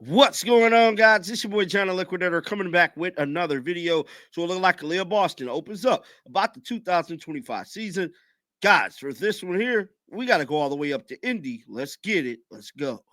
What's going on, guys? This your boy John the Liquidator coming back with another video. So it look like Aliyah Boston opens up about the 2025 season. Guys, for this one here, we got to go all the way up to Indy. Let's get it. Let's go.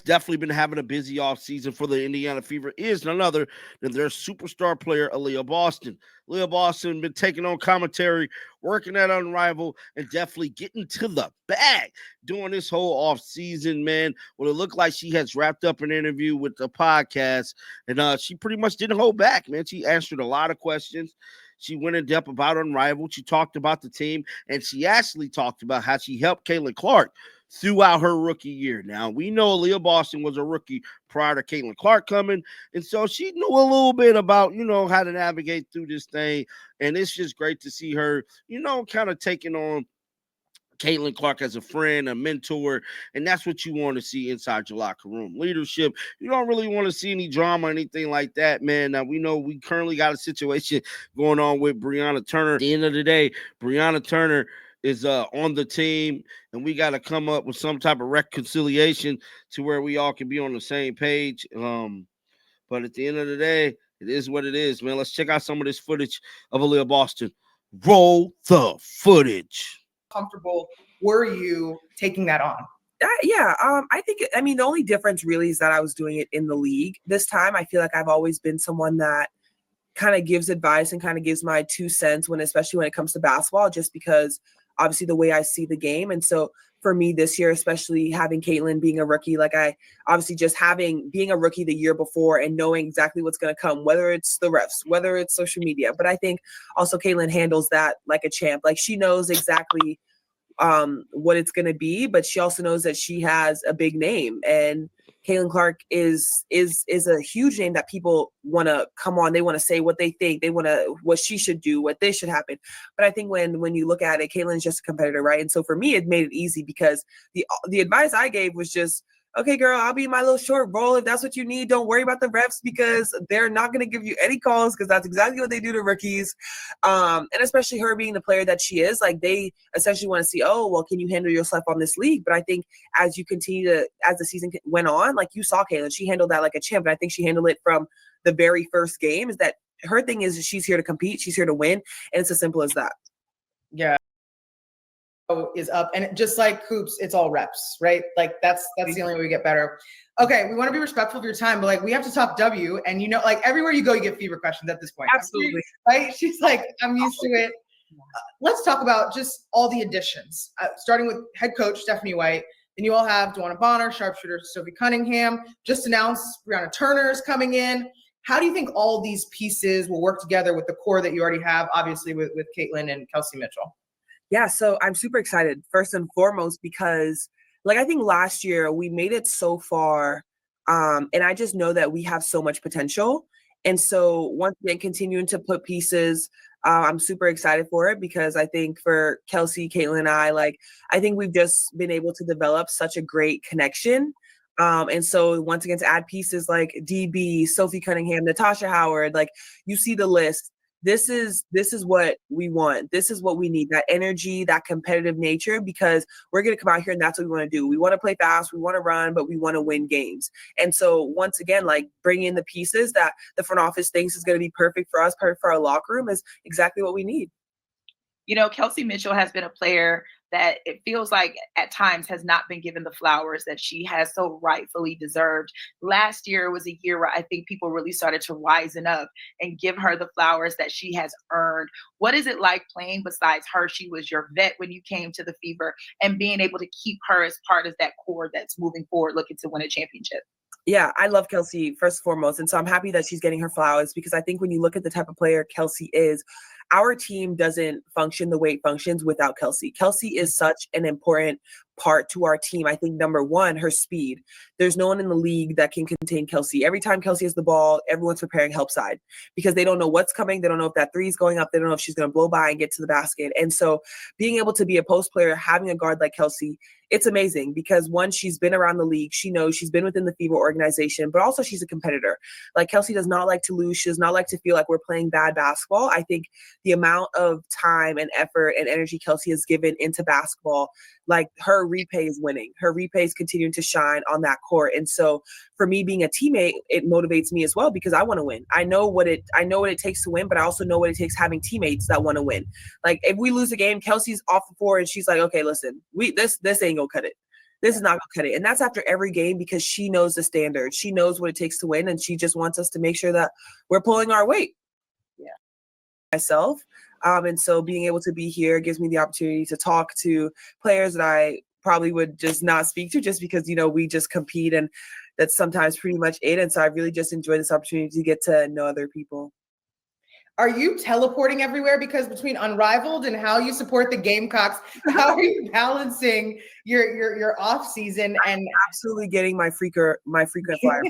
Definitely been having a busy off season for the Indiana Fever is none other than their superstar player, Aliyah Boston. Aliyah Boston been taking on commentary, working at Unrivaled, and definitely getting to the bag during this whole off season, man. Well, it looked like she has wrapped up an interview with the podcast, and she pretty much didn't hold back, man. She answered a lot of questions. She went in depth about Unrivaled. She talked about the team, and she actually talked about how she helped Caitlin Clark throughout her rookie year. Now, we know Aliyah Boston was a rookie prior to Caitlin Clark coming, and so she knew a little bit about, how to navigate through this thing, and it's just great to see her, kind of taking on Caitlin Clark as a friend, a mentor, and that's what you want to see inside your locker room. Leadership, you don't really want to see any drama or anything like that, man. Now, we know we currently got a situation going on with Brianna Turner. At the end of the day, Brianna Turner is on the team, and we got to come up with some type of reconciliation to where we all can be on the same page. But at the end of the day, it is what it is, man. Let's check out some of this footage of Aliyah Boston. Roll the footage. Comfortable were you taking that on? I think, the only difference really is that I was doing it in the league. This time, I feel like I've always been someone that kind of gives advice and kind of gives my 2 cents especially when it comes to basketball, just because obviously the way I see the game. And so for me this year, especially having Caitlin being a rookie, like I obviously just being a rookie the year before and knowing exactly what's going to come, whether it's the refs, whether it's social media. But I think also Caitlin handles that like a champ. Like she knows exactly what it's going to be, but she also knows that she has a big name, and Caitlin Clark is a huge name that people want to come on. They want to say what they think. They want to what she should do, what this should happen. But I think when you look at it, Caitlin's just a competitor, right? And so for me, it made it easy because the advice I gave was just, okay, girl, I'll be my little short roll. If that's what you need, don't worry about the refs because they're not going to give you any calls because that's exactly what they do to rookies. And especially her being the player that she is, like they essentially want to see, oh, well, can you handle yourself on this league? But I think as the season went on, like you saw Caitlin, she handled that like a champ. And I think she handled it from the very first game. Is that her thing is she's here to compete. She's here to win. And it's as simple as that. Yeah. Is up, and just like hoops, it's all reps, right? Like that's the only way we get better. Okay, we want to be respectful of your time, but like we have to talk W, and like everywhere you go, you get Fever questions at this point. Absolutely, right? She's like, I'm used to it. Let's talk about just all the additions, starting with head coach Stephanie White. Then you all have Dwana Bonner, sharpshooter Sophie Cunningham. Just announced Brianna Turner is coming in. How do you think all these pieces will work together with the core that you already have, obviously with Caitlin and Kelsey Mitchell? Yeah, so I'm super excited, first and foremost, because I think last year we made it so far, and I just know that we have so much potential. And so once again, continuing to put pieces, I'm super excited for it because I think for Kelsey, Caitlin, and I think we've just been able to develop such a great connection. And so once again, to add pieces like DB, Sophie Cunningham, Natasha Howard, like you see the list. This is what we want. This is what we need, that energy, that competitive nature, because we're going to come out here and that's what we want to do. We want to play fast. We want to run, but we want to win games. And so once again, like bringing in the pieces that the front office thinks is going to be perfect for us, perfect for our locker room is exactly what we need. Kelsey Mitchell has been a player that it feels like at times has not been given the flowers that she has so rightfully deserved. Last year was a year where I think people really started to wisen up and give her the flowers that she has earned. What is it like playing besides her? She was your vet when you came to the Fever, and being able to keep her as part of that core that's moving forward, looking to win a championship. Yeah, I love Kelsey first and foremost. And so I'm happy that she's getting her flowers because I think when you look at the type of player Kelsey is, our team doesn't function the way it functions without Kelsey. Kelsey is such an important part to our team. I think number one, her speed. There's no one in the league that can contain Kelsey. Every time Kelsey has the ball, everyone's preparing help side because they don't know what's coming. They don't know if that three is going up. They don't know if she's going to blow by and get to the basket. And so being able to be a post player, having a guard like Kelsey, it's amazing because one, she's been around the league. She knows she's been within the Fever organization, but also she's a competitor. Like Kelsey does not like to lose. She does not like to feel like we're playing bad basketball. I think the amount of time and effort and energy Kelsey has given into basketball, like her repay is winning. Her repay is continuing to shine on that court. And so for me being a teammate, it motivates me as well because I want to win. I know what it takes to win, but I also know what it takes having teammates that want to win. Like if we lose a game, Kelsey's off the floor and she's like, okay, listen, this ain't gonna cut it. This is not gonna cut it. And that's after every game because she knows the standard. She knows what it takes to win. And she just wants us to make sure that we're pulling our weight. Yeah. Myself. And so being able to be here gives me the opportunity to talk to players that I probably would just not speak to just because, we just compete and that's sometimes pretty much it. And so I really just enjoy this opportunity to get to know other people. Are you teleporting everywhere? Because between Unrivaled and how you support the Gamecocks, how are you balancing your off season? And I'm absolutely getting my frequent flyer.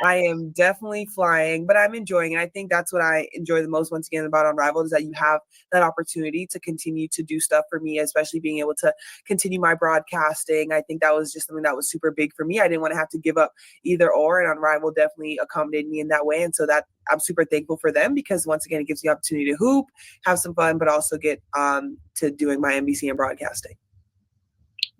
I am definitely flying, but I'm enjoying it. I think that's what I enjoy the most, once again, about Unrivaled, is that you have that opportunity to continue to do stuff for me, especially being able to continue my broadcasting. I think that was just something that was super big for me. I didn't want to have to give up either or, and Unrivaled definitely accommodated me in that way. And so that I'm super thankful for them because, once again, it gives me the opportunity to hoop, have some fun, but also get to doing my NBC and broadcasting.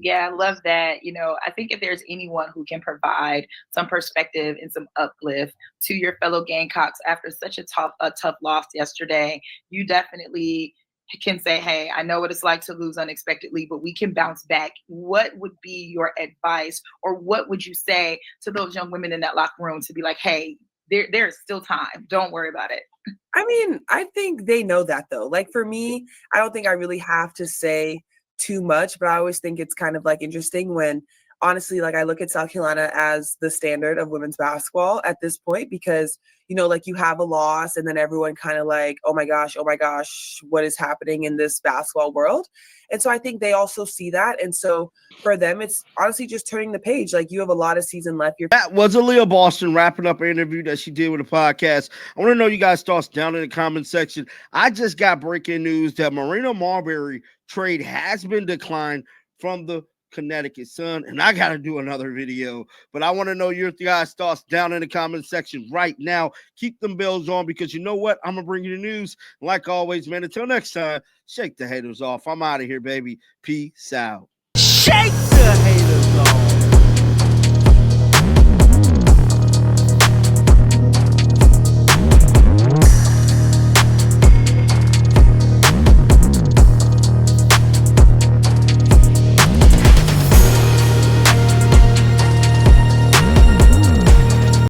Yeah, I love that. I think if there's anyone who can provide some perspective and some uplift to your fellow Gamecocks after such a tough loss yesterday, you definitely can say, hey, I know what it's like to lose unexpectedly, but we can bounce back. What would be your advice, or what would you say to those young women in that locker room to be like, hey, there's still time. Don't worry about it. I mean, I think they know that, though. Like for me, I don't think I really have to say too much, but I always think it's kind of like interesting when, honestly, like I look at South Carolina as the standard of women's basketball at this point because, like you have a loss and then everyone kind of like, oh my gosh, what is happening in this basketball world? And so I think they also see that. And so for them, it's honestly just turning the page. Like you have a lot of season left. That was Aliyah Boston wrapping up an interview that she did with the podcast. I want to know you guys' thoughts down in the comment section. I just got breaking news that Marina Marbury trade has been declined from the Connecticut Sun, and I got to do another video, but I want to know your guys' thoughts down in the comment section right now. Keep them bells on because you know what? I'm going to bring you the news. Like always, man, until next time, shake the haters off. I'm out of here, baby. Peace out. Shake the haters